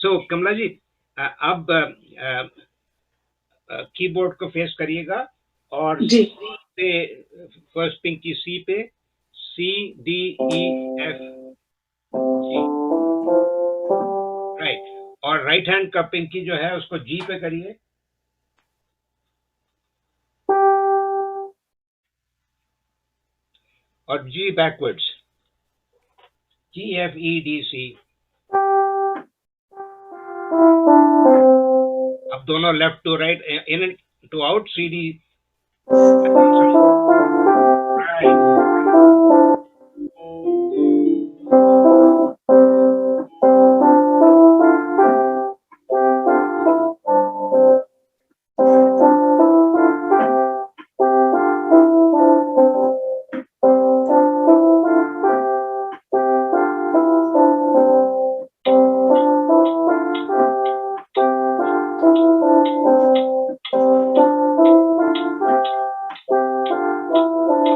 सो कमला जी, अब कीबोर्ड को फेस करिएगा और जी सी पे, फर्स्ट पिंकी सी पे, C D E F G, right. और राइट हैंड का पिंकी जो है उसको जी पे करिए, और G backwards, G F E D C. अब दोनों left to right, in to out, C D right.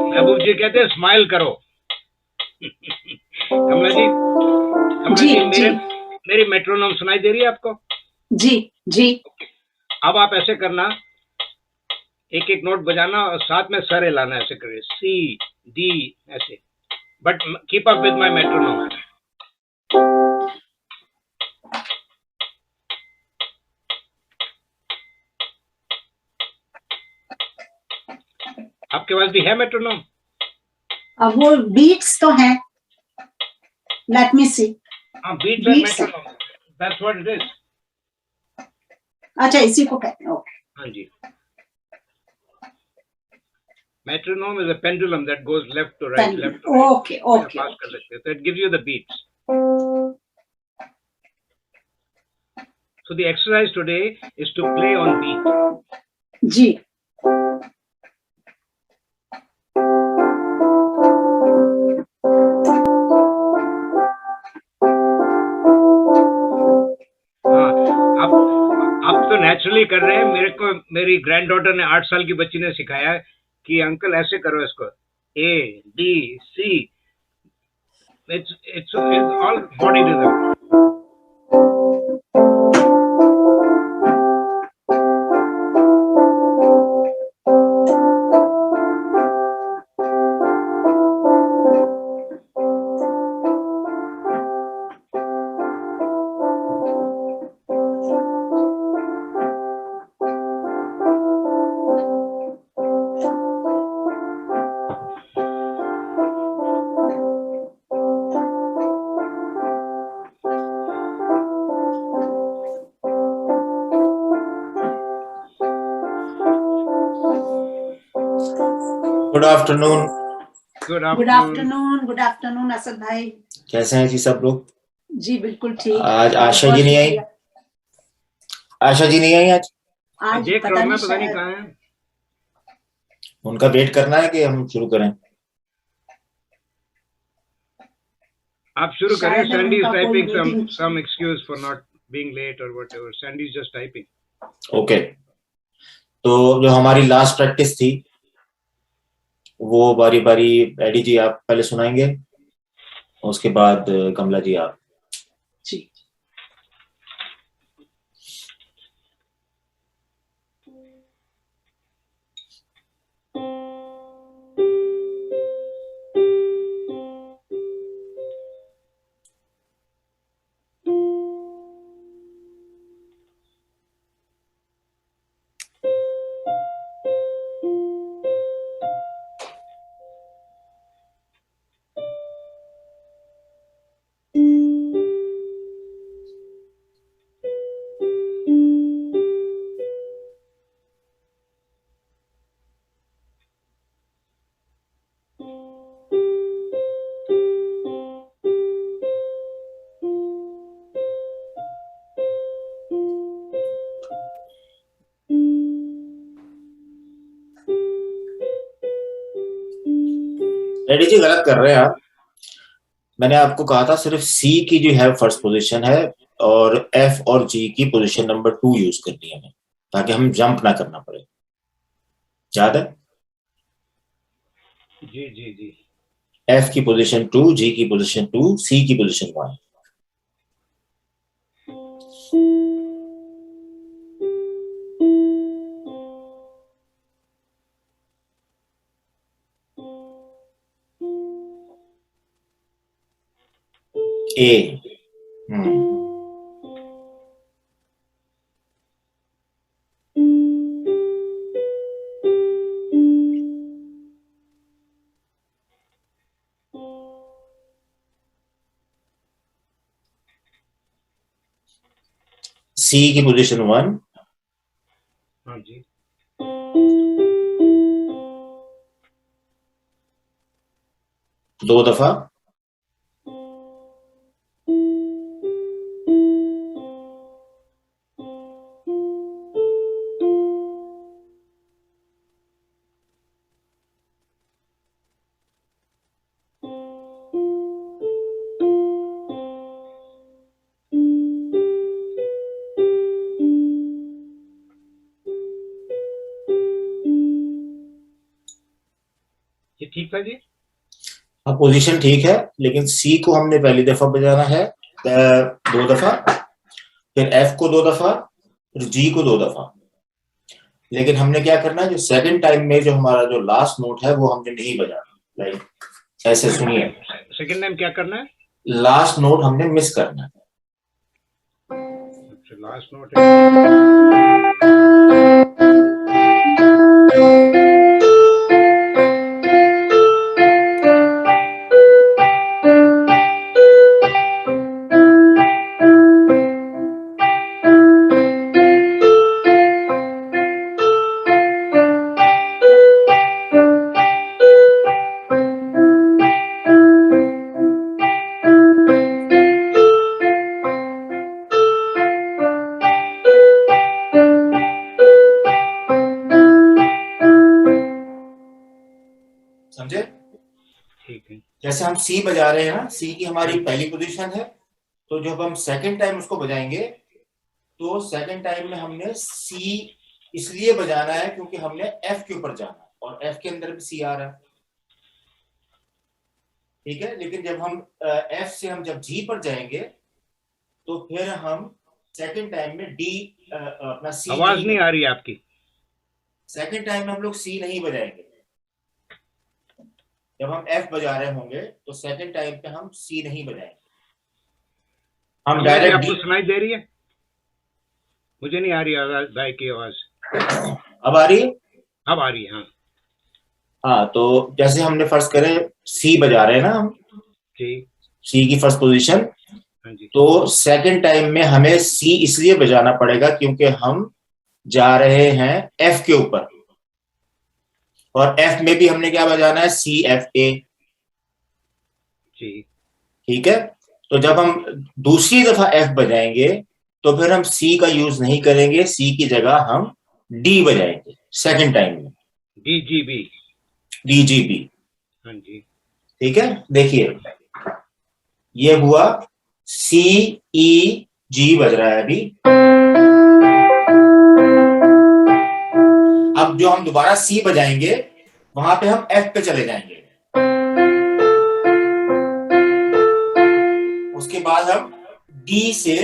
Mehboob ji कहते हैं स्माइल करो। कमला जी, कमला जी जी, जी मेरी मेट्रोनोम सुनाई दे रही है आपको? जी जी अब आप ऐसे करना, एक एक नोट बजाना और साथ में सर हिलाना, ऐसे करिए, सी डी ऐसे, but keep up with my metronome. आपके पास भी है मेट्रोनोम? अब वो बीट्स तो हैं, लेट मी सी। हाँ, बीट्स और बीट्स है, metronome, that's what it is. अच्छा इसी को कहते हैं, ओके। हाँ जी, metronome is a pendulum that goes left to right, left to right. Okay okay fast कर ओके। सकते हैं, तो it gives you the beats. So the exercise today is to play on beat. जी हाँ, आप तो नेचुरली कर रहे हैं। मेरे को मेरी ग्रैंड डॉटर ने, 8 साल की बच्ची ने सिखाया कि अंकल ऐसे करो इसको, A D C, it's all body rhythm. Good afternoon. Good good afternoon. Afternoon, good afternoon Asad भाई। कैसे हैं जी सब लोग? जी बिल्कुल ठीक, आज आशा बहुत जी नहीं आई? शुक्रिया। आशा जी नहीं आई आज? आज देख रहा पता हूँ नहीं, मैं, पता नहीं शायद कहाँ है। उनका वेट करना है कि हम शुरू करें? आप शुरू करें। शायद सैंडी इज उनका कोई typing meeting. some excuse for not being late or whatever. Sandy is just typing. Okay, तो जो हमारी लास्ट प्रैक्टिस थी वो बारी बारी एडी जी आप पहले सुनाएंगे, उसके बाद कमला जी आप। जी एडी जी गलत कर रहे हैं आप। मैंने आपको कहा था सिर्फ सी की जो है फर्स्ट पोजीशन है और एफ और जी की पोजीशन नंबर 2 यूज करनी है हमें, ताकि हम जंप ना करना पड़े। याद है? जी जी जी। एफ की पोजीशन 2, जी की पोजीशन 2, सी की पोजीशन 1। ए। सी की पोजीशन 1, हाँ जी, 2 दफा, ये ठीक था जी। अब पोजीशन ठीक है, लेकिन सी को हमने पहली दफा बजाना है 2 दफा, फिर एफ को 2 दफा, फिर जी को 2 दफा। लेकिन हमने क्या करना है, जो सेकंड टाइम में जो हमारा जो लास्ट नोट है वो हमने नहीं बजाना। लाइक ऐसे सुनिए, सेकंड टाइम क्या करना है? लास्ट नोट हमने मिस करना है। लास्ट नोट है। समझे? ठीक है। जैसे हम सी बजा रहे हैं ना, सी की हमारी पहली पोजीशन है, तो जब हम सेकंड टाइम उसको बजाएंगे तो सेकंड टाइम में हमने सी इसलिए बजाना है क्योंकि हमने एफ के ऊपर जाना है, और एफ के अंदर भी सी आ रहा है। ठीक है, लेकिन जब हम एफ से हम जब जी पर जाएंगे तो फिर हम सेकंड टाइम में डी अपना सी आवाज नहीं आ रही है आपकी। सेकंड टाइम में हम लोग सी नहीं बजाएंगे। जब हम एफ बजा रहे होंगे तो सेकंड टाइम पे हम सी नहीं बजाएंगे, हम डायरेक्ट आपको सुनाई दे रही है? मुझे नहीं आ रही आवाज, भाई की आवाज। अब आ रही है? अब आ रही है, हाँ। हाँ, तो जैसे हमने फर्स्ट करें सी बजा रहे हैं ना हम, जी, सी की फर्स्ट पोजीशन, हाँ जी। तो सेकंड टाइम में हमें सी इसलिए बजाना पड़ेगा क्योंकि हम जा रहे हैं एफ के ऊपर, और एफ में भी हमने क्या बजाना है, सी एफ ए। जी, ठीक है, तो जब हम दूसरी दफा एफ बजाएंगे तो फिर हम सी का यूज नहीं करेंगे, सी की जगह हम डी बजाएंगे सेकंड टाइम में, D G B. D G B. हाँ जी, ठीक है, देखिए ये हुआ सी ई जी बज रहा है अभी। अब जो हम दोबारा सी बजाएंगे वहां पे हम एफ पे चले जाएंगे, उसके बाद हम डी से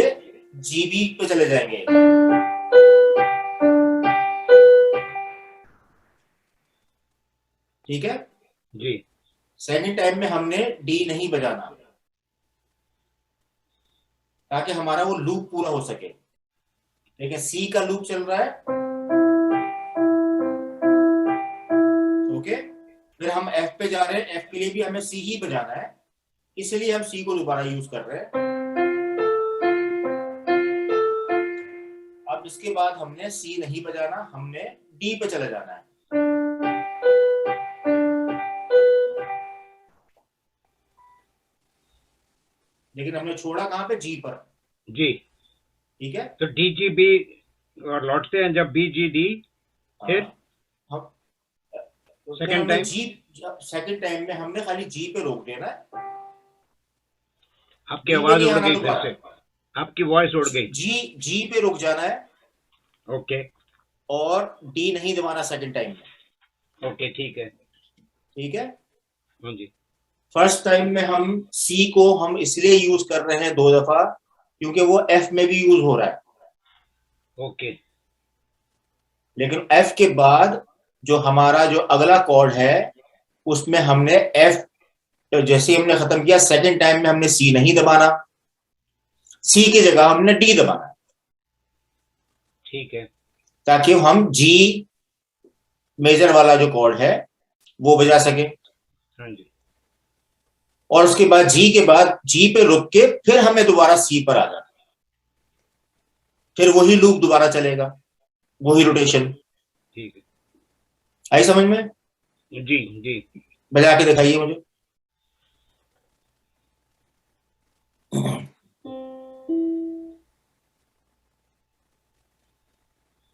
जीबी पे चले जाएंगे। ठीक है जी। सेकंड टाइम में हमने डी नहीं बजाना ताकि हमारा वो लूप पूरा हो सके। ठीक है, सी का लूप चल रहा है। ओके, फिर हम एफ पे जा रहे हैं, एफ के लिए भी हमें सी ही बजाना है, इसलिए हम सी को दोबारा यूज कर रहे हैं। अब इसके बाद हमने सी नहीं बजाना, हमने डी पे चले जाना है। लेकिन हमने छोड़ा कहां पे, जी पर। जी, ठीक है, तो डी जी बी और लौटते हैं जब बी जी डी, फिर हम सेकंड टाइम जी, सेकंड टाइम में हमने खाली जी पे रोक देना है। आपकी आवाज उड़ गई, फिर से आपकी वॉइस उड़ गई। जी पे रुक जाना है। ओके, और डी नहीं दबाना सेकंड टाइम में। ओके, ठीक है। ठीक है, हाँ जी। फर्स्ट टाइम में हम सी को हम इसलिए यूज कर रहे हैं 2 दफा क्योंकि वो एफ में भी यूज हो रहा है। ओके, लेकिन एफ के बाद जो हमारा जो अगला कॉर्ड है उसमें हमने एफ तो जैसे ही हमने खत्म किया, सेकंड टाइम में हमने सी नहीं दबाना, सी की जगह हमने डी दबाना, ठीक है। ताकि हम जी मेजर वाला जो कॉर्ड है वो बजा सके। हाँ जी। और उसके बाद जी पे रुक के फिर हमें दोबारा सी पर आ जाना, फिर वही लूप दोबारा चलेगा, वही रोटेशन। ठीक है। आई समझ में? जी जी। बजा के दिखाइए मुझे।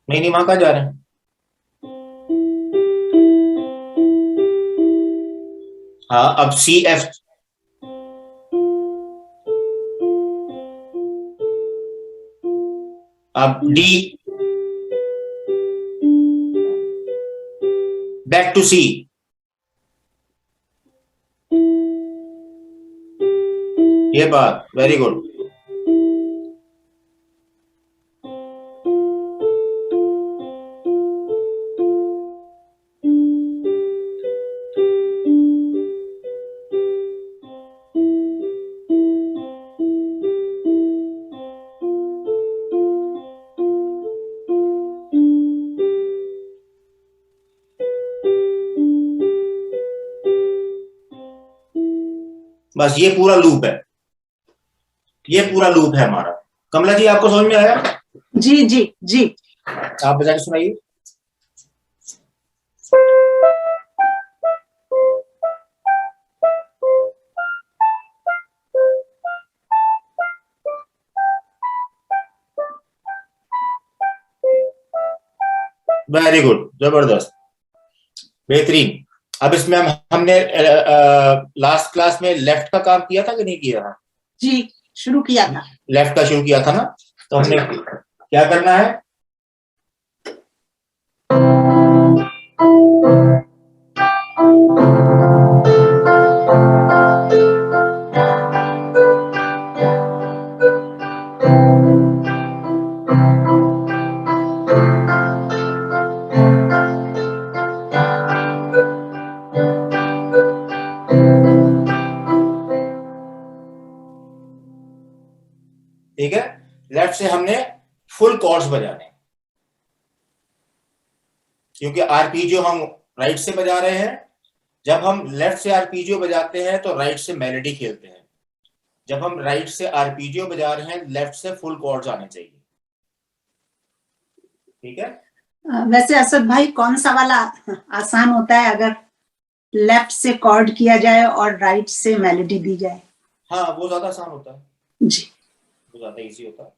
नहीं नहीं, वहां कहा जा रहे हैं? हाँ, अब सी एफ, अब डी, बैक टू सी, ये बात, वेरी गुड। बस ये पूरा लूप है, ये पूरा लूप है हमारा। कमला जी, आपको समझ में आया? जी जी जी। आप बजा के सुनाइए। वेरी गुड, जबरदस्त, बेहतरीन। अब इसमें हमने लास्ट क्लास में लेफ्ट का काम किया था कि नहीं किया था? जी, शुरू किया था। लेफ्ट का शुरू किया था ना, तो हमने क्या करना है? ठीक है, लेफ्ट से हमने फुल कॉर्ड्स बजाने, क्योंकि आरपीजियो हम राइट से बजा रहे हैं। जब हम लेफ्ट से आरपीजियो बजाते हैं तो राइट से मेलोडी खेलते हैं। जब हम राइट से आरपीजियो बजा रहे हैं, लेफ्ट से फुल कॉर्ड्स आने चाहिए। ठीक है। वैसे असद भाई, कौन सा वाला आसान होता है अगर लेफ्ट से कॉर्ड किया जाए और राइट से मेलोडी दी जाए? हाँ, वो ज्यादा आसान होता है जी। वो ज्यादा इजी होता है।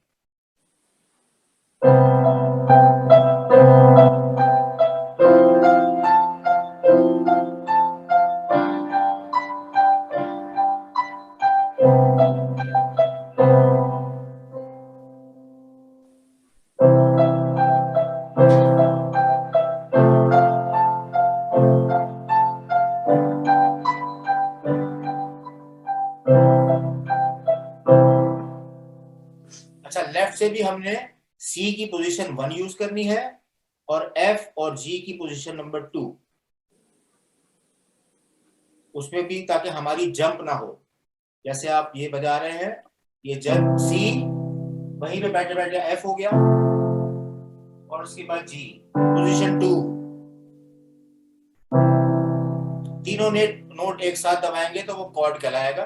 अच्छा, लेफ्ट से भी हमने सी की पोजीशन 1 यूज करनी है और एफ और जी की पोजीशन नंबर 2, उसमें भी, ताकि हमारी जंप ना हो। जैसे आप ये बजा रहे हैं, ये जब सी, वहीं पे बैठे बैठे एफ हो गया और उसके बाद जी पोजीशन 2। तीनों नोट एक साथ दबाएंगे तो वो कॉर्ड कहलाएगा।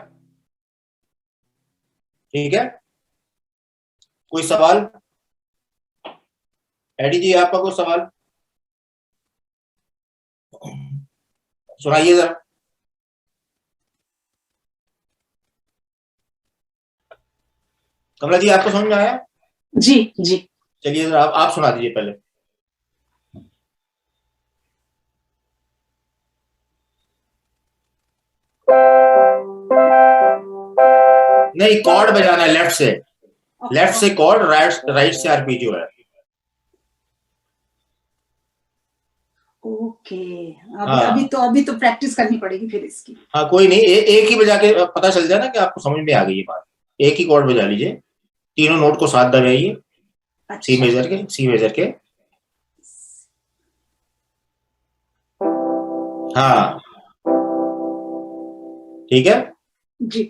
ठीक है, कोई सवाल? एडी जी, आपका कोई सवाल? सुनाइए जरा। कमला जी, आपको समझ में आया? जी जी। चलिए जरा आप सुना दीजिए पहले। नहीं, कॉर्ड बजाना है लेफ्ट से। लेफ्ट से कॉर्ड, राइट से आरपीजियो है। ओके। हाँ। अभी तो प्रैक्टिस करनी पड़ेगी फिर इसकी। हाँ, कोई नहीं, एक ही बजा के पता चल जाए ना कि आपको समझ में आ गई ये बात। एक ही कॉर्ड बजा लीजिए, तीनों नोट को साथ दबाइए। सी अच्छा। मेजर के। हाँ, ठीक है, जी।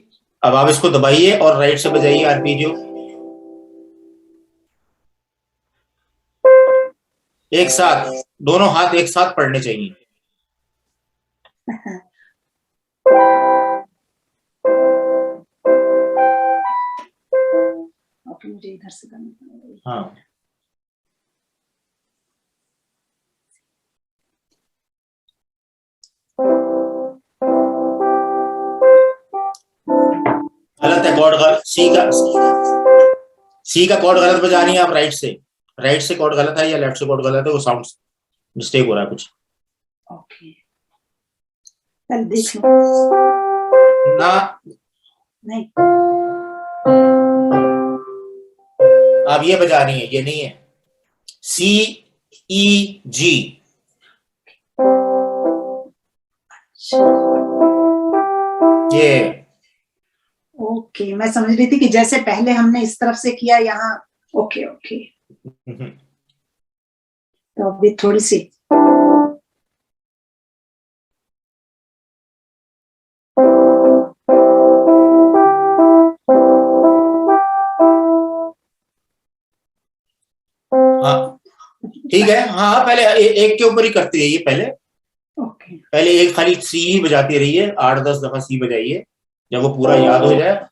अब आप इसको दबाइए और राइट से बजाइए आरपीजियो। एक साथ, दोनों हाथ एक साथ पढ़ने चाहिए। ओके, मुझे इधर से करना पड़ेगा। हाँ, गलत है कॉर्ड, गलत, सी का कॉर्ड गलत बजा रही है आप राइट से कॉर्ड गलत है या लेफ्ट से कॉर्ड गलत है, वो साउंड मिस्टेक हो रहा है कुछ। ओके, कल देख लो ना, नहीं। आप ये बजा रही है, ये नहीं है। सी ई जी, ये। ओके, मैं समझ रही थी कि जैसे पहले हमने इस तरफ से किया यहाँ। ओके ओके, तो अभी थोड़ी सी हाँ ठीक है, हाँ पहले एक के ऊपर ही करती रहिए। ओके। पहले एक खाली सी ही बजाती रहिए, 8-10 दफा सी बजाइए, जब वो पूरा याद हो जाए।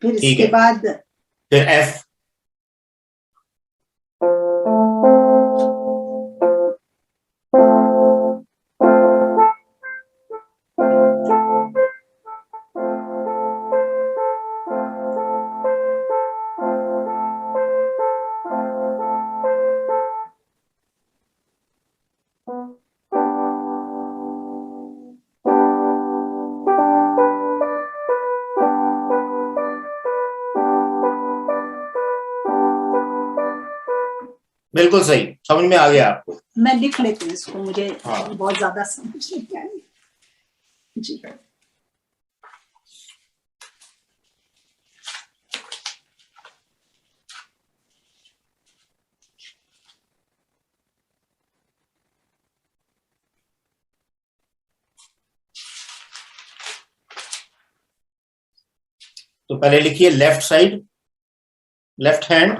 फिर ठीक इसके है, बाद फिर एफ। बिल्कुल सही, समझ में आ गया आपको। मैं लिख लेती हूँ इसको, मुझे हाँ। बहुत ज्यादा समझ नहीं आई। जी। तो पहले लिखिए लेफ्ट साइड, लेफ्ट हैंड।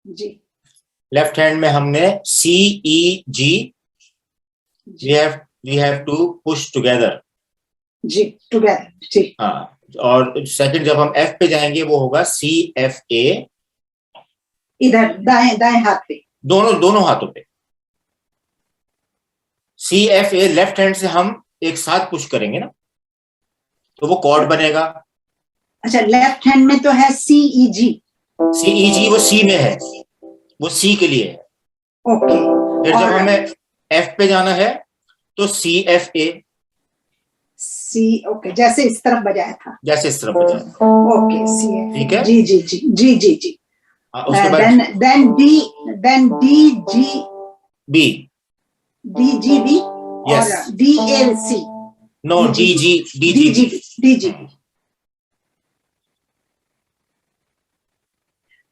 जी। लेफ्ट हैंड में हमने C E G, we have to push together. जी, टुगेदर। जी। हाँ, और सेकंड जब हम एफ पे जाएंगे वो होगा सी एफ ए, इधर दाएं दाएं हाथ पे, दोनों हाथों पे। C F A left hand से हम एक साथ पुश करेंगे ना, तो वो कॉर्ड बनेगा। अच्छा, लेफ्ट हैंड में तो है सी ई जी। सी ई जी वो सी में है, वो सी के लिए है। ओके। फिर जब हमें एफ पे जाना है तो सी एफ ए, सी। ओके, जैसे इस तरफ बजाया था, जैसे इस तरफ बजाया। Okay, C F. ठीक है, जी जी जी जी जी जी। उसके बाद then D G B, B और D A C. No D G D G.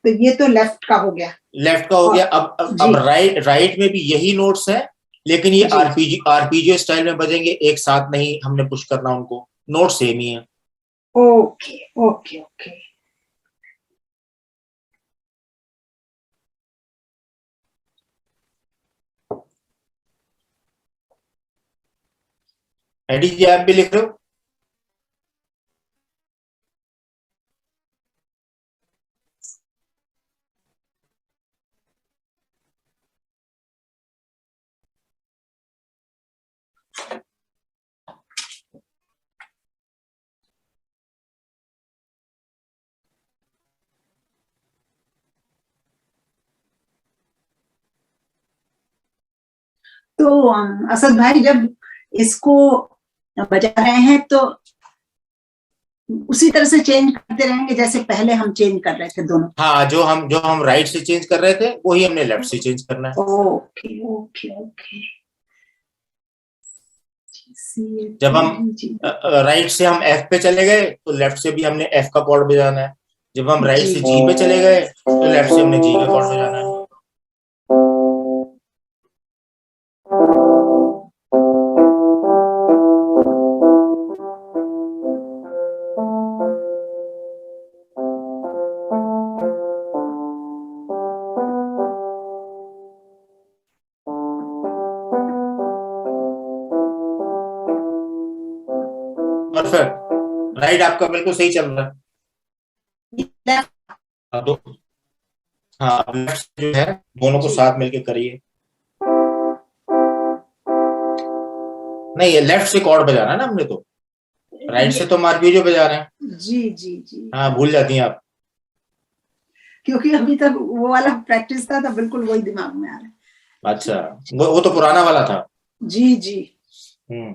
तो ये तो लेफ्ट का हो गया। लेफ्ट का हो गया। अब राइट में भी यही नोट्स है, लेकिन ये आरपीजियो स्टाइल में बजेंगे, एक साथ नहीं हमने पुश करना उनको, नोट सेम ही है। Okay okay okay. एडी जी आप भी लिख रहे हो? तो असद भाई, जब इसको बजा रहे हैं तो उसी तरह से चेंज करते रहेंगे जैसे पहले हम चेंज कर रहे थे दोनों। हाँ, जो हम राइट से चेंज कर रहे थे वही हमने लेफ्ट से चेंज करना है। Okay okay okay. जब हम राइट से हम एफ पे चले गए तो लेफ्ट से भी हमने एफ का कॉर्ड बजाना है। जब हम राइट जी से जी पे चले गए तो लेफ्ट से हमने जी के कॉर्ड बजाना है। परफेक्ट, राइट आपका बिल्कुल सही चल रहा है। अब दो, हाँ अब लेफ्ट जो है दोनों को जी साथ मिलके करिए। नहीं ये लेफ्ट से कॉर्ड बजाना है ना हमने, तो राइट से तो हम आरपीजियो बजा रहे हैं। जी जी जी हाँ भूल जाती हैं आप। क्योंकि अभी तक वो वाला प्रैक्टिस था तो बिल्कुल वही दिमाग में आ रहा है। अच्छा, वो तो पुराना वाला था। जी जी हम्म।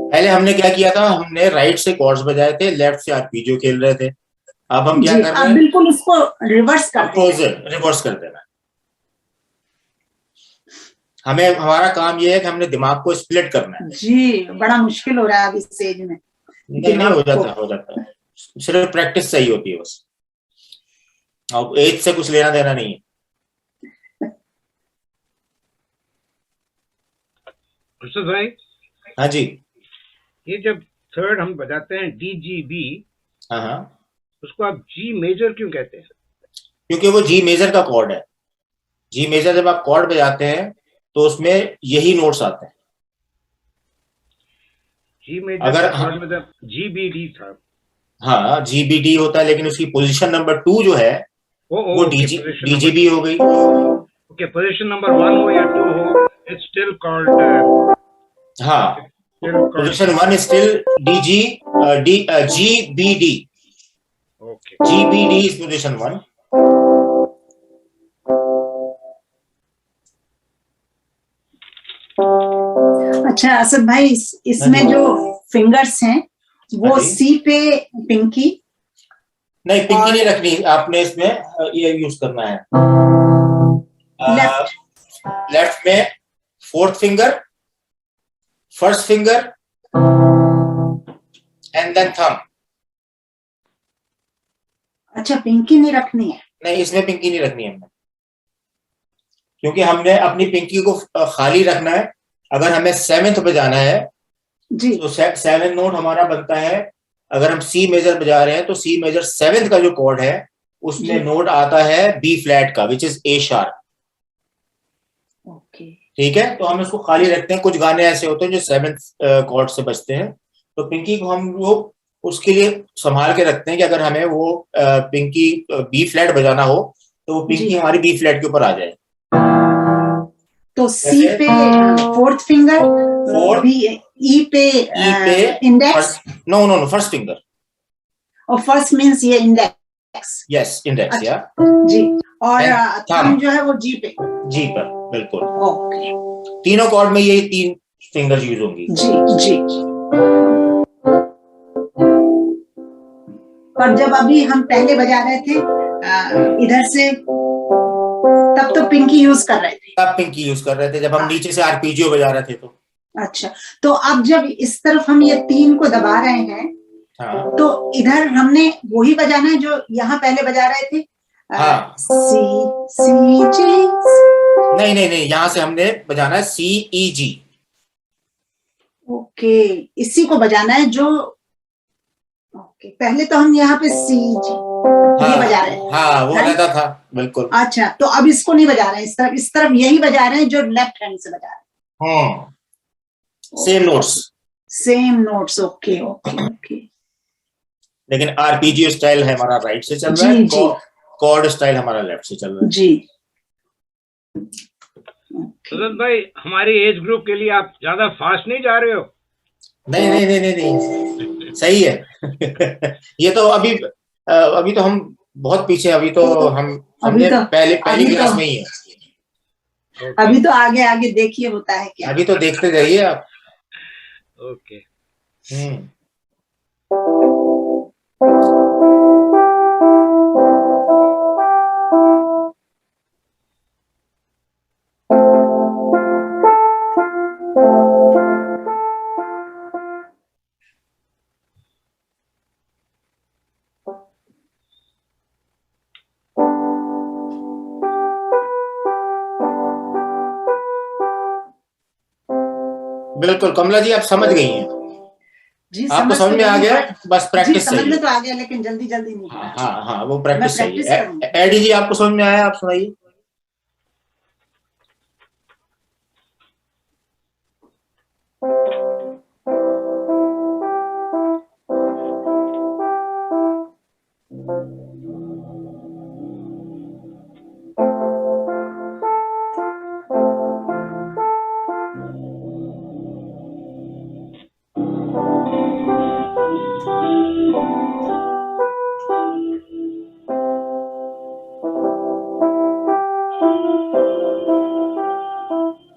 पहले हमने क्या किया था, हमने राइट से कॉर्ड्स बजाए थे, लेफ्ट से आरपीजियो खेल रहे थे। अब हम क्या जी, कर आप रहे हैं, बिल्कुल उसको रिवर्स कर दें। अपोजिट रिवर्स कर देना। हमें हमारा काम ये है कि हमने दिमाग को स्प्लिट करना है। जी, बड़ा मुश्किल हो रहा है अब इस एज में नहीं नहीं, दिमाग हो को। जाता है, हो जाता है। सिर्फ प्रैक्टिस सही होती है बस, और एज से कुछ लेना देना नहीं है। अरशद भाई, हाँ जी। ये जब थर्ड हम बजाते हैं DGB, हाँ हाँ, उसको आप जी मेजर क्यों कहते हैं? क्योंकि वो जी मेजर का कॉर्ड है। जी मेजर जब आप कॉर्ड बजाते हैं तो उसमें यही नोट्स आते हैं। जी मेजर अगर का कॉर्ड मतलब GBD था। हाँ जीबीडी होता है, लेकिन उसकी पोजीशन नंबर 2 जो है ओ वो ओके, पोजीशन नंबर डीजीबी हो गई। ओके, पोजीशन नंबर 1 हो या 2 हो, इट्स स्टिल कॉल्ड, हाँ, still called position 1 still DG GBD. Okay. GBD is position 1। अच्छा असद भाई, हाँ इसमें जी, जो फिंगर्स हैं हाँ वो जी। सी पे पिंकी नहीं पिंकी नहीं और रखनी आपने, इसमें ये यूज करना है। लेफ्ट। लेफ्ट में fourth finger, first finger and then thumb. अच्छा, पिंकी नहीं रखनी है। नहीं इसमें पिंकी नहीं रखनी है हमने, क्योंकि हमने अपनी पिंकी को खाली रखना है। अगर हमें सेवेंथ बजाना है जी तो सेवेंथ नोट हमारा बनता है, अगर हम सी मेजर बजा रहे हैं तो सी मेजर सेवेंथ का जो कॉर्ड है उसमें जी नोट आता है बी फ्लैट का, which is a sharp. Okay. ठीक है, तो हम इसको खाली रखते हैं। कुछ गाने ऐसे होते हैं जो सेवेंथ कॉर्ड से बजते हैं, तो पिंकी को हम लोग उसके लिए संभाल के रखते हैं कि अगर हमें वो पिंकी बी फ्लैट बजाना हो तो वो जी, पिंकी हमारी बी फ्लैट के ऊपर आ जाए। तो सी जैसे पे fourth finger, fourth, B E पे ई पे index, no no no first finger, और फर्स्ट मींस ये इंडेक्स। यस इंडेक्स या जी, और एंड थंब जो है वो जी पे। जी पर, बिल्कुल। ओके। तीनों कॉर्ड में यही 3 फिंगर्स यूज होंगी। जी जी। पर जब अभी हम पहले बजा रहे थे इधर से, तब तो पिंकी यूज कर रहे थे। तब पिंकी यूज कर रहे थे जब हम नीचे से आरपीजियो बजा रहे थे तो। अच्छा, तो अब जब इस तरफ हम ये 3 को दबा रहे हैं, हाँ तो इधर हमने वही बजाना है जो यहाँ पहले बजा रहे थे। हाँ, सी सी जी। नहीं नहीं नहीं, यहाँ से हमने बजाना है सी ई जी। ओके, इसी को बजाना है जो, ओके, पहले तो हम यहाँ पे सी जी ये बजा रहे हैं। हाँ वो राइट? अलग था बिल्कुल। अच्छा, तो अब इसको नहीं बजा रहे हैं, इस तरफ यही बजा रहे हैं जो लेफ्ट हैंड से बजा रहे हैं। हाँ same notes, same notes. Okay okay okay. लेकिन आरपीजियो स्टाइल है हमारा राइट से चल रहा जी है, जी कॉर्ड स्टाइल हमारा लेफ्ट से चल रहा है। जी। सुदर्शन भाई, हमारी एज ग्रुप के लिए आप ज्यादा फास्ट नहीं जा रहे हो? नहीं नहीं नहीं नहीं नहीं, सही है। ये तो अभी तो हम बहुत पीछे, अभी तो हमने पहली क्लास में ही है। अभी तो आगे आगे देखिए होता है क्या। अभी तो देखते जाइए आप। ओके। हम्म। बिल्कुल कमला जी, आप समझ गई हैं, जी आपको समझ समझ तो में आ गई, गया, बट बस जी प्रैक्टिस समझ चाहिए। में तो आ गया, लेकिन जल्दी जल्दी नहीं हाँ पता। हाँ हाँ, वो मैं प्रैक्टिस प्रैक्टिस चाहिए। करूंगी। एडी जी, आपको समझ में आया? आप सुनाइए।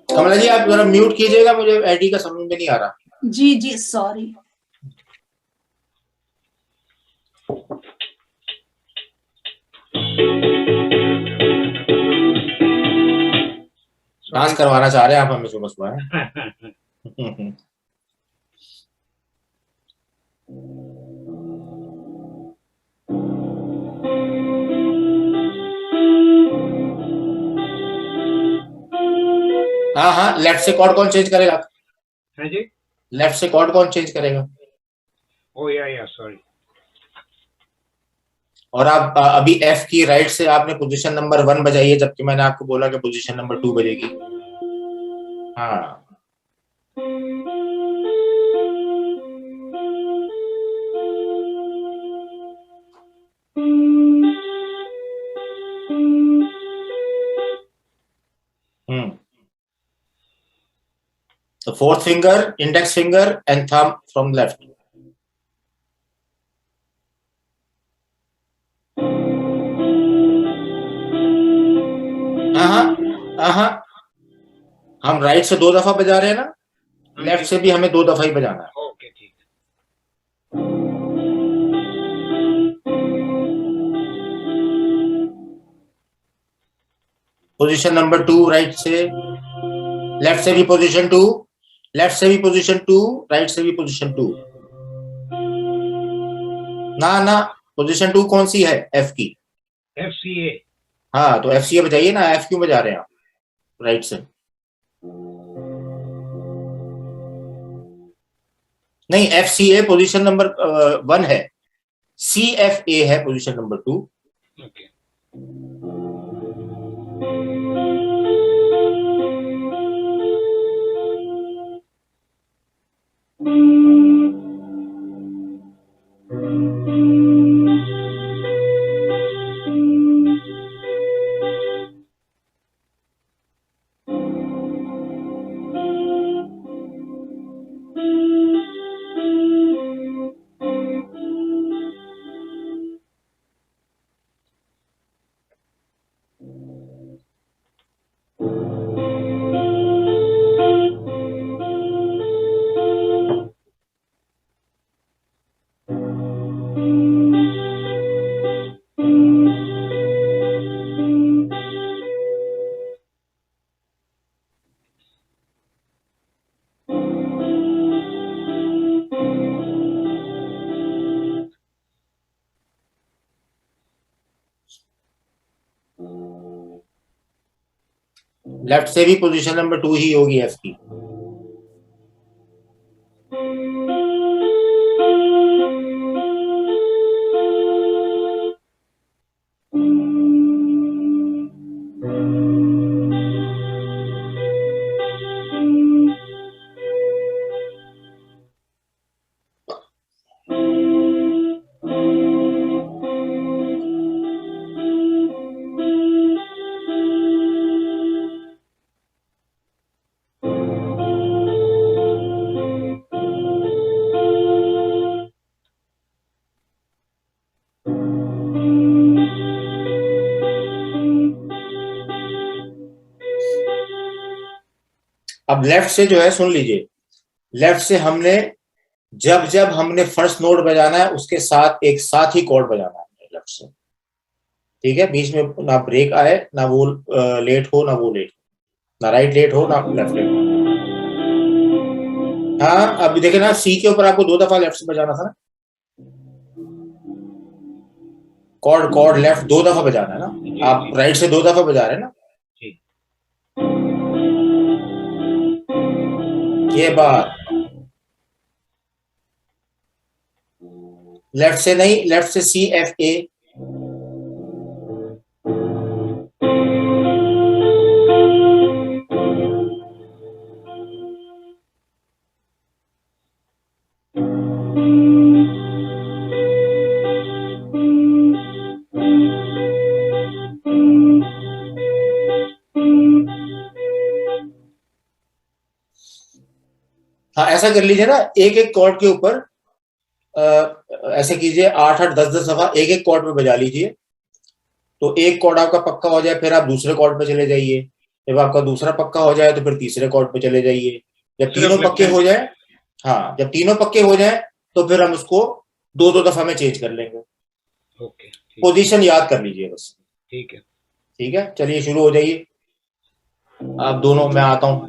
कमला जी, आप जरा म्यूट कीजिएगा, मुझे एडी का समझ में नहीं आ रहा। जी जी सॉरी। डांस करवाना चाह रहे हैं आप हमें सुबह सुबह? हाँ हाँ, लेफ्ट से कॉर्ड कौन चेंज करेगा? हाँ जी, लेफ्ट से कॉर्ड कौन चेंज करेगा? ओ या सॉरी। और आप अभी एफ की राइट से आपने पोजीशन नंबर 1 बजाई है, जबकि मैंने आपको बोला कि पोजीशन नंबर 2 बजेगी। हाँ, तो fourth finger, index finger and thumb from left. हाँ हाँ, हम राइट से 2 दफा बजा रहे हैं ना, लेफ्ट से भी हमें 2 दफा ही बजाना है। ओके ठीक है। पोजीशन नंबर 2 राइट से, लेफ्ट से भी पोजीशन 2, लेफ्ट से भी पोजीशन 2, राइट से भी पोजीशन 2। ना ना, पोजीशन 2 कौन सी है? एफ की। FCA। हाँ, तो एफ सी ए बजाइए ना, एफ क्यों बजा रहे हैं आप राइट से? नहीं, एफ सी ए पोजीशन नंबर 1 है, सी एफ ए है पोजीशन नंबर 2। ओके। लेफ्ट से भी पोजीशन नंबर 2 ही होगी एफ की। अब लेफ्ट से जो है, सुन लीजिए, लेफ्ट से हमने जब जब हमने फर्स्ट नोट बजाना है उसके साथ एक साथ ही कॉर्ड बजाना है लेफ्ट से। ठीक है, बीच में ना ब्रेक आए, ना वो लेट हो, ना वो लेट, ना राइट लेट हो, ना लेफ्ट लेट हो। हाँ, अब देखे ना, सी के ऊपर आपको 2 दफा लेफ्ट से बजाना था ना, कॉर्ड कॉर्ड लेफ्ट 2 दफा बजाना है ना, आप राइट से 2 दफा बजा रहे हैं ना। ये बात लेफ्ट से नहीं, लेफ्ट से CFA। हाँ, ऐसा कर लीजिए ना, एक एक कॉर्ड के ऊपर ऐसे कीजिए, 8-8 10-10 दफा एक एक कॉर्ड पे बजा लीजिए। तो एक कॉर्ड आपका पक्का हो जाए, फिर आप दूसरे कॉर्ड पे चले जाइए। जब आपका दूसरा पक्का हो जाए तो फिर तीसरे कॉर्ड पे चले जाइए। जब तीनों सिर्फ पक्के हो जाए, हाँ, जब तीनों पक्के हो जाए तो फिर हम उसको 2-2 दफा में चेंज कर लेंगे। ओके, पोजीशन याद कर लीजिए बस। ठीक है। ठीक है, चलिए शुरू हो जाइए आप दोनों, मैं आता हूँ।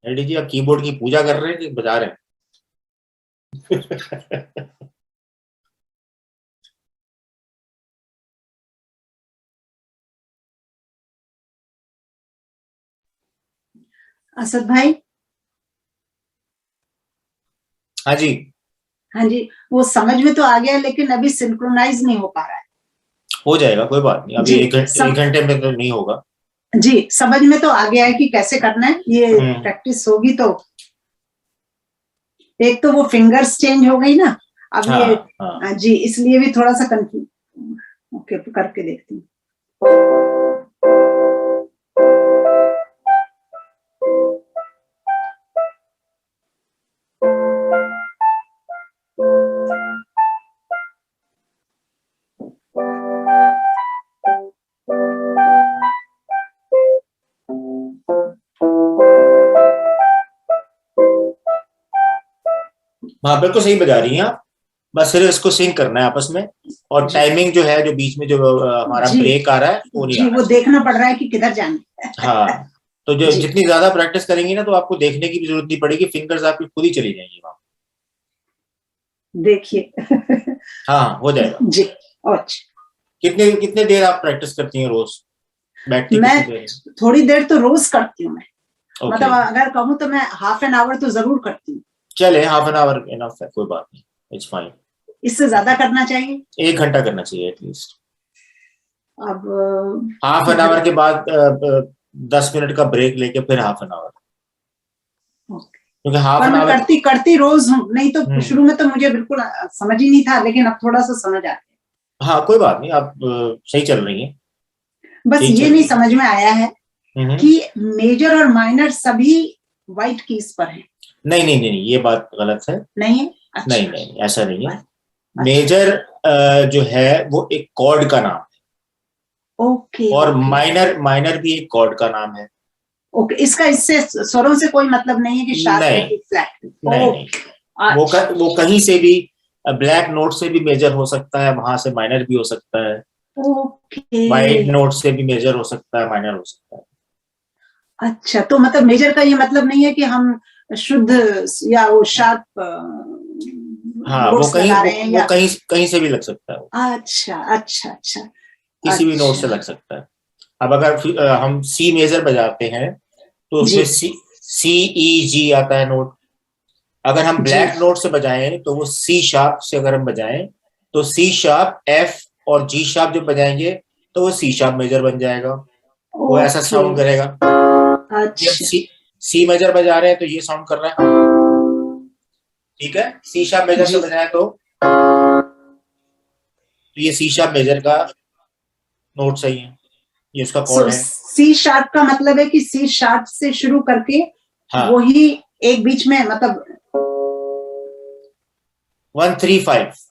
रेड्डी जी, आप कीबोर्ड की पूजा कर रहे हैं कि बजा रहे हैं? असद भाई। हाँ जी, हाँ जी, वो समझ में तो आ गया लेकिन अभी सिंक्रोनाइज नहीं हो पा रहा है। हो जाएगा, कोई बात नहीं। अभी जी, एक घंटे में तो नहीं होगा। जी, समझ में तो आ गया है कि कैसे करना है, ये प्रैक्टिस होगी तो। एक तो वो फिंगर्स चेंज हो गई ना, अब हाँ, ये हाँ। जी, इसलिए भी थोड़ा सा कंफ्यूज। ओके, करके देखती हूँ। हाँ, बिल्कुल सही बजा रही हैं आप। बस सिर्फ इसको सिंक करना है आपस में, और टाइमिंग जो है, जो बीच में जो हमारा जी, ब्रेक आ रहा है, वो नहीं जी, आना वो चाहिए। देखना पड़ रहा है कि किधर जाना है। हाँ, तो जो जी। जितनी ज्यादा प्रैक्टिस करेंगी ना, तो आपको देखने की भी जरूरत नहीं पड़ेगी, फिंगर्स आपकी खुद ही चली जाएंगी वहां। देखिए। हाँ, हो जाएगा। जी, अच्छा। कितने कितने देर आप प्रैक्टिस करती हैं रोज? बैठती मैं कितनी देर है? थोड़ी देर तो रोज करती हूँ मैं। ओके, मतलब अगर कहूँ तो मैं हाफ एन आवर तो जरूर करती हूँ। चले, हाफ एन आवर इनफ है, कोई बात नहीं, इट्स फाइन। इससे ज्यादा करना चाहिए। 1 घंटा करना चाहिए एटलीस्ट। अब हाफ एन आवर के बाद 10 मिनट का ब्रेक लेके फिर हाफ एन आवर, क्योंकि हाफ पर एन मैं आवर। करती करती रोज हूँ, नहीं तो शुरू में तो मुझे बिल्कुल समझ ही नहीं था, लेकिन अब थोड़ा सा समझ आ गया। हाँ, कोई बात नहीं, आप सही चल रही हैं। बस ठीक ये चल नहीं रही है। समझ में आया है कि मेजर और माइनर सभी व्हाइट कीज पर है। नहीं नहीं नहीं, ये बात गलत है। नहीं है? अच्छा। नहीं नहीं, ऐसा नहीं है। अच्छा। मेजर जो है वो एक कॉर्ड का नाम है, ओके, और ओके, माइनर माइनर भी एक कॉर्ड का नाम है। ओके। इसका इससे स्वरों से कोई मतलब नहीं है कि शार्प है नहीं कि फ्लैट। नहीं नहीं, वो कहीं से भी, ब्लैक नोट से भी मेजर हो सकता है, वहां से माइनर भी हो सकता है। ओके, वाइट नोट से भी मेजर हो सकता है, माइनर हो सकता है। अच्छा, तो मतलब मेजर का ये मतलब नहीं है कि हम शुद्ध या वो शार्प हाँ, नोट्स लगा रहे हैं वो या कहीं कहीं से भी लग सकता है, अच्छा अच्छा अच्छा किसी भी नोट से अच्छा लग सकता है। अब अगर हम सी मेजर बजाते हैं तो जी उसमें सी ई जी आता है नोट। अगर हम जी ब्लैक नोट से बजाएं तो वो सी शार्प से अगर हम बजाएं तो सी शार्प, एफ और जी शार्प जब बजाएंगे तो वो सी शार्प मेजर बन जाएगा, वो ऐसा ओके साउंड करेगा। ये हम अच्छा सी मेजर बजा रहे हैं तो ये साउंड कर रहा है, ठीक है। सी शार्प मेजर से जी बजाएं तो ये सी शार्प मेजर का नोट सही है, ये उसका सो कॉर्ड है। सी शार्प का मतलब है कि सी शार्प से शुरू करके हाँ, वही एक बीच में मतलब 135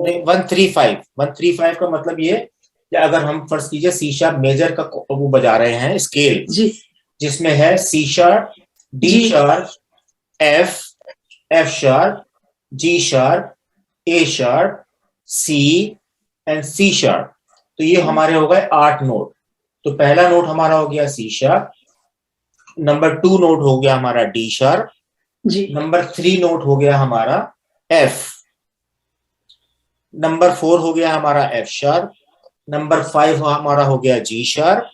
नहीं 135 का मतलब ये कि अगर हम फर्ज कीजिए सी शार्प मेजर का वो बजा रहे हैं स्केल, जी जिसमें है C sharp, D G sharp, F, F sharp, G sharp, A sharp, C and C sharp. तो ये हमारे हो गए 8 नोट। तो पहला नोट हमारा हो गया सी शार्प, नंबर 2 नोट हो गया हमारा डी शार्प, जी नंबर 3 नोट हो गया हमारा एफ, नंबर 4 हो गया हमारा एफ शार्प, नंबर 5 हमारा हो गया जी शार्प,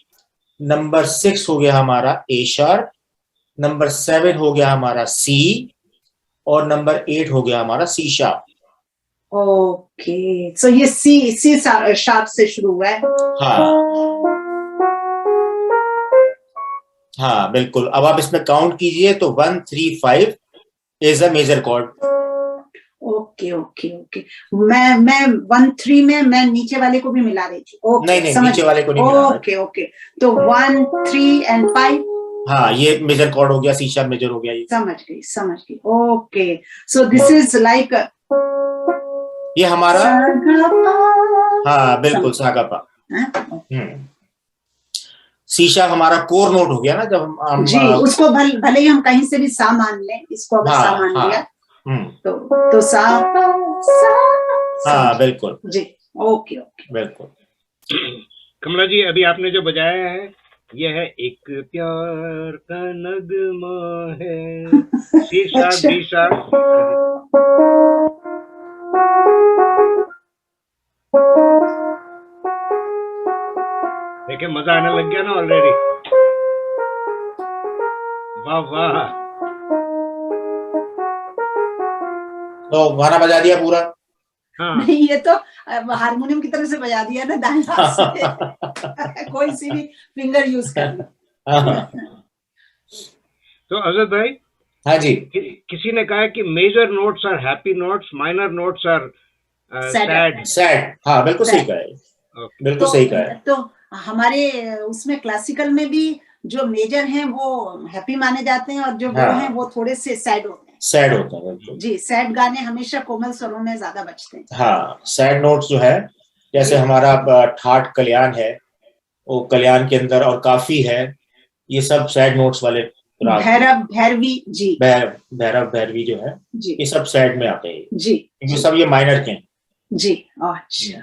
नंबर 6 हो गया हमारा ए शार्प, नंबर 7 हो गया हमारा सी और नंबर 8 हो गया हमारा सी शार्प। ओके सो ये सी शार्प से शुरू हुआ है। हाँ हाँ बिल्कुल। अब आप इसमें काउंट कीजिए तो 135 is a major chord. Okay okay okay मैं 1-3 में मैं नीचे वाले को भी मिला रही थी। ओके नहीं समझ नीचे वाले को नहीं मिलाना। ओके ओके तो 1 3 एंड 5 हाँ, ये मेजर कॉर्ड हो गया, सी शार्प मेजर हो गया ये। समझ गई okay so this is like ये हमारा हाँ बिल्कुल सागापा। सी शार्प हमारा कोर नोट हो गया ना, जब हम जी उसको भले ही हम कहीं से भी सा मान लें, इसको अगर सा मान लिया तो सा हाँ बिल्कुल जी ओके ओके बिल्कुल। कमला जी अभी आपने जो बजाया है ये है एक प्यार का नगमा है, सी शार्प डी शार्प। देखिए मजा आने लग गया ना ऑलरेडी। वाह वाह, तो गाना बजा दिया पूरा। हाँ। नहीं ये तो हारमोनियम की तरह से बजा दिया ना, दाएं हाथ से कोई सी भी फिंगर यूज कर ली। तो अजद भाई हाँ जी, किसी ने कहा कि major notes are happy notes, minor notes are sad. हाँ बिल्कुल सही कहा है, बिल्कुल सही कहा है। तो हमारे उसमें क्लासिकल में भी जो मेजर हैं वो हैप्पी माने जाते हैं और जो वो हैं वो थोड़े से सैड होते हैं। सैड होता है बिल्कुल जी, सैड गाने हमेशा कोमल स्वरों में ज्यादा बजते हैं। हाँ, सैड नोट्स जो है जैसे हमारा ठाट कल्याण है, वो कल्याण के अंदर और काफी है, ये सब सैड नोट्स वाले राग। भैरव भैरवी जी, भैरव भैरवी जो है जी ये सब सैड में आते हैं जी, क्योंकि सब ये माइनर के हैं जी। अच्छा,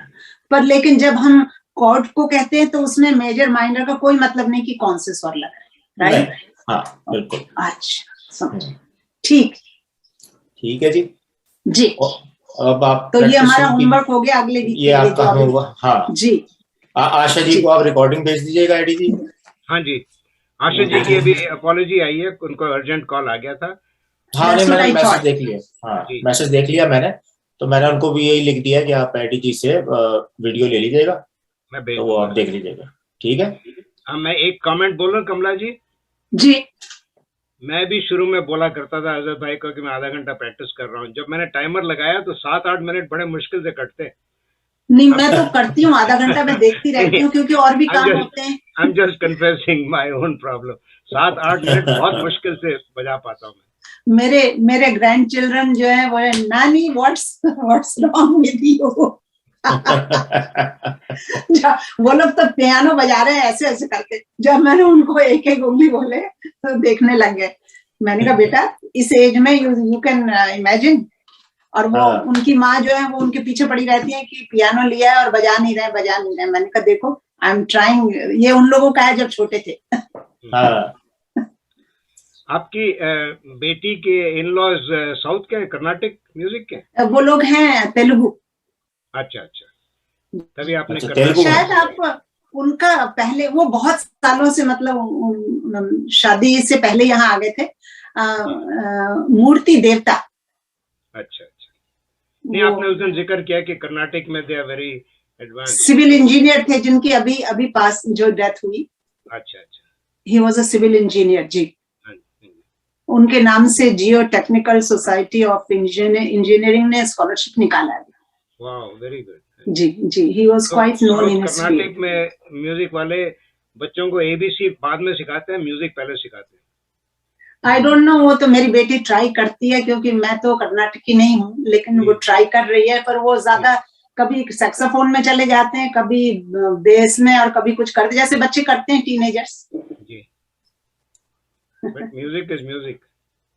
पर लेकिन जब हम कॉर्ड को कहते हैं तो उसमें मेजर माइनर का कोई मतलब नहीं कि कौन से स्वर लग रहे हैं, राइट? हाँ बिल्कुल। अच्छा समझ, ठीक ठीक है जी जी। अब आप तो ये हमारा होमवर्क हो गया अगले वीक, ये आपका होमवर्क। हाँ जी। आशा जी को आप रिकॉर्डिंग भेज दीजिएगा आईडी जी। हाँ जी, आशा जी की अभी अपॉलॉजी आई है, उनको अर्जेंट कॉल आ गया था। हाँ नहीं मैंने मैसेज देख लिया, हाँ मैसेज देख लिया मैंने, तो मैंने उनको भी यही लिख दिया कि आप आईडी जी से वीडियो ले लीजिएगा, तो वो आप देख लीजिएगा, ठीक है। हाँ मैं एक कमेंट बोल रहा हूँ कमला जी। जी मैं भी शुरू में बोला करता था अजहर भाई को कि मैं आधा घंटा प्रैक्टिस कर रहा हूँ, जब मैंने टाइमर लगाया तो 7-8 मिनट बड़े मुश्किल से कटते। नहीं मैं तो करती हूँ आधा घंटा, मैं देखती रहती हूँ क्योंकि और भी काम होते हैं। I am just confessing my own problem, 7-8 minute बहुत मुश्किल से बजा पाता हूँ मैं। मेरे ग्रैंड चिल्ड्रन जो है वो है नानी व्हाट्स रॉन्ग विद यू। वो लोग तो पियानो बजा रहे हैं ऐसे ऐसे करके, जब मैंने उनको एक एक उंगली बोले तो देखने लग गए। मैंने कहा बेटा इस एज में यू कैन इमेजिन। और वो उनकी माँ जो है वो उनके पीछे पड़ी रहती है कि पियानो लिया है और बजा नहीं रहे। मैंने कहा देखो आई एम ट्राइंग, ये उन लोगों का है जब छोटे थे। हाँ, आपकी बेटी के इन लॉज साउथ के हैं, कर्नाटक म्यूजिक के? वो लोग हैं तेलुगु। अच्छा अच्छा, तभी आपने अच्छा, कर्नाटक- तेलुगु में। शायद आप उनका पहले, वो बहुत सालों से मतलब शादी से पहले यहाँ आ गए थे। मूर्ति देवता। अच्छा अच्छा, नहीं आपने उस दिन जिक्र किया कि कर्नाटक में they are very advance. Civil engineer थे जिनकी अभी अभी पास जो डेथ हुई, अच्छा अच्छा, he was a civil engineer जी। हाँ, उनके नाम से geotechnical society of engineering ने स्कॉलरशिप निकाला है। वाह वेरी गुड। जी जी, he was quite known in his Karnataka field. में म्यूजिक वाले बच्चों को एबीसी बाद में सिखाते हैं, म्यूजिक पहले सिखाते हैं। आई डोंट नो, वो तो मेरी बेटी ट्राई करती है, क्योंकि मैं तो कर्नाटकी नहीं हूँ, लेकिन वो ट्राई कर रही है। पर वो ज्यादा कभी सैक्सोफोन में चले जाते हैं, कभी बेस में, और कभी कुछ करते, जैसे बच्चे करते हैं टीनेजर्स। जी, but music is music.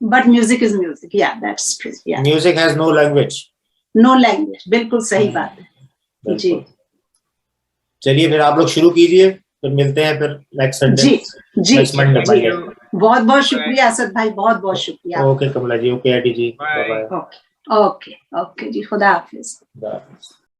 But music is music, yeah that's true, yeah music has no language. No language, बिल्कुल सही बात है जी। चलिए फिर आप लोग शुरू कीजिए, फिर मिलते हैं फिर नेक्स्ट संडे, जी जी नेक्स्ट मंडे। जी, बहुत बहुत शुक्रिया असद भाई, बहुत बहुत शुक्रिया। Okay Kamla ji, okay aunty ji, bye bye. Okay okay okay जी, खुदा हाफिज। खुदा हाफिज।